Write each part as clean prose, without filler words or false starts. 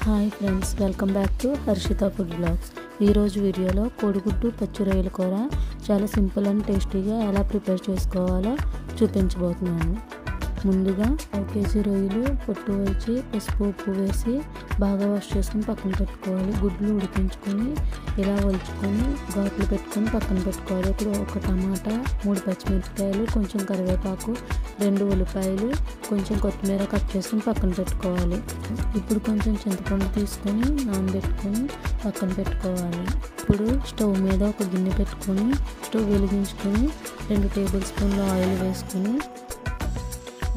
Hi friends, welcome back to Harshitha food blogs. ఈరోజు వీడియోలో కోడిగుడ్డు పచ్చి రొయ్యల కూర చాలా సింపుల్ అండ్ టేస్టీగా ఎలా ప్రిపేర్ చేసుకోవాలో చూపించబోతున్నాను. ముందుగా 1 కేజీ రొయ్యలు పొట్టు వచ్చి పసుపు ఉప్పు వేసి బాగా వాష్ చేసుకుని పక్కన పెట్టుకోవాలి. గుడ్లు ఉడికించుకొని ఇలా ఒలుచుకొని ఘాట్లు పెట్టుకొని పక్కన పెట్టుకోవాలి. ఇప్పుడు 1 టమాటా, 3 పచ్చిమిరపకాయలు, కొంచెం కరివేపాకు, 2 ఉల్లిపాయలు, కొంచెం కొత్తిమీర కట్ చేసుకుని పక్కన పెట్టుకోవాలి. ఇప్పుడు కొంచెం చింతపండు తీసుకొని నానబెట్టుకొని పక్కన పెట్టుకోవాలి. ఇప్పుడు స్టవ్ మీద ఒక గిన్నె పెట్టుకొని స్టవ్ వెలిగించుకొని 2 టేబుల్ స్పూన్ల ఆయిల్ వేసుకొని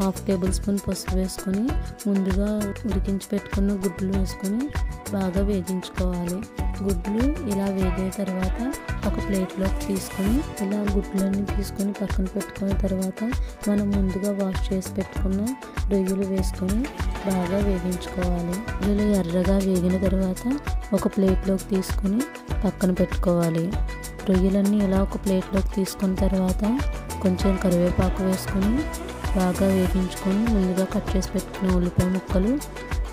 1/2 టేబుల్ స్పూన్ పసుపు వేసుకొని ముందుగా ఉడికించి పెట్టుకున్న గుడ్లు వేసుకొని బాగా వేగించుకోవాలి. గుడ్లు ఇలా వేగిన తర్వాత ఒక ప్లేట్లోకి తీసుకొని ఇలా గుడ్లన్నీ తీసుకొని పక్కన పెట్టుకున్న తర్వాత మనం ముందుగా వాష్ చేసి పెట్టుకున్న రొయ్యలు వేసుకొని బాగా వేగించుకోవాలి. రొయ్యలు ఎర్రగా వేగిన తర్వాత ఒక ప్లేట్లోకి తీసుకొని పక్కన పెట్టుకోవాలి. రొయ్యలన్నీ ఇలా ఒక ప్లేట్లోకి తీసుకున్న తర్వాత కొంచెం కరివేపాకు వేసుకొని బాగా వేగించుకొని ముందుగా కట్ చేసి పెట్టుకున్న ఉల్లిపాయ ముక్కలు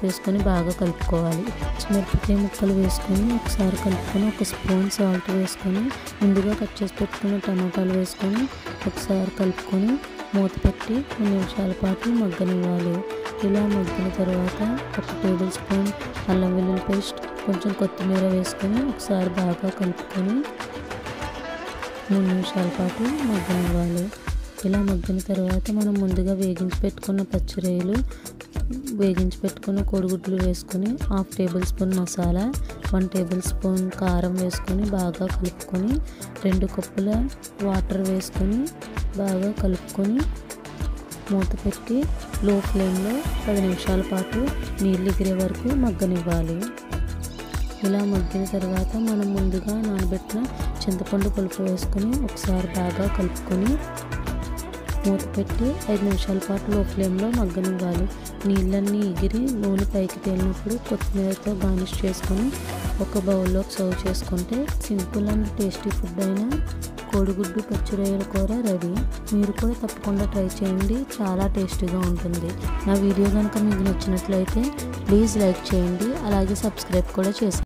వేసుకొని బాగా కలుపుకోవాలి. పచ్చిమిరపకాయ ముక్కలు వేసుకొని ఒకసారి కలుపుకొని 1 స్పూన్ సాల్ట్ వేసుకొని ముందుగా కట్ చేసి పెట్టుకున్న టమాటాలు వేసుకొని ఒకసారి కలుపుకొని మూత పెట్టి 2 నిమిషాల పాటు మగ్గనివ్వాలి. ఇలా మగ్గిన తర్వాత 1 టేబుల్ స్పూన్ అల్లం వెల్లుల్లి పేస్ట్, కొంచెం కొత్తిమీర వేసుకొని ఒకసారి బాగా కలుపుకొని 3 నిమిషాల పాటు మగ్గనివ్వాలి. ఇలా మగ్గిన తర్వాత మనం ముందుగా వేగించి పెట్టుకున్న పచ్చి రొయ్యలు, వేగించి పెట్టుకున్న కోడిగుడ్లు వేసుకొని 1/2 table spoon masala, 1 table spoon కారం వేసుకొని బాగా కలుపుకొని 2 కప్పుల వాటర్ వేసుకొని బాగా కలుపుకొని మూత పెట్టి లో ఫ్లేమ్లో 10 నిమిషాల పాటు నీళ్ళు ఎగిరే వరకు మగ్గనివ్వాలి. ఇలా మగ్గిన తర్వాత మనం ముందుగా నానబెట్టిన చింతపండు పులుపు వేసుకొని ఒకసారి బాగా కలుపుకొని మూత పెట్టి 5 నిమిషాల పాటు లో ఫ్లేమ్లో మగ్గనివ్వాలి. నీళ్ళన్నీ ఎగిరి నూనె పైకి తేలినప్పుడు కొత్తిమీరతో గార్నిష్ చేసుకొని ఒక బౌల్లోకి సర్వ్ చేసుకుంటే సింపుల్ అండ్ టేస్టీ ఫుడ్ అయిన కోడిగుడ్డు పచ్చి రొయ్యల కూర రెడీ. మీరు కూడా తప్పకుండా ట్రై చేయండి, చాలా టేస్టీగా ఉంటుంది. నా వీడియో కనుక మీకు నచ్చినట్లయితే ప్లీజ్ లైక్ చేయండి, అలాగే సబ్స్క్రైబ్ కూడా చేయండి.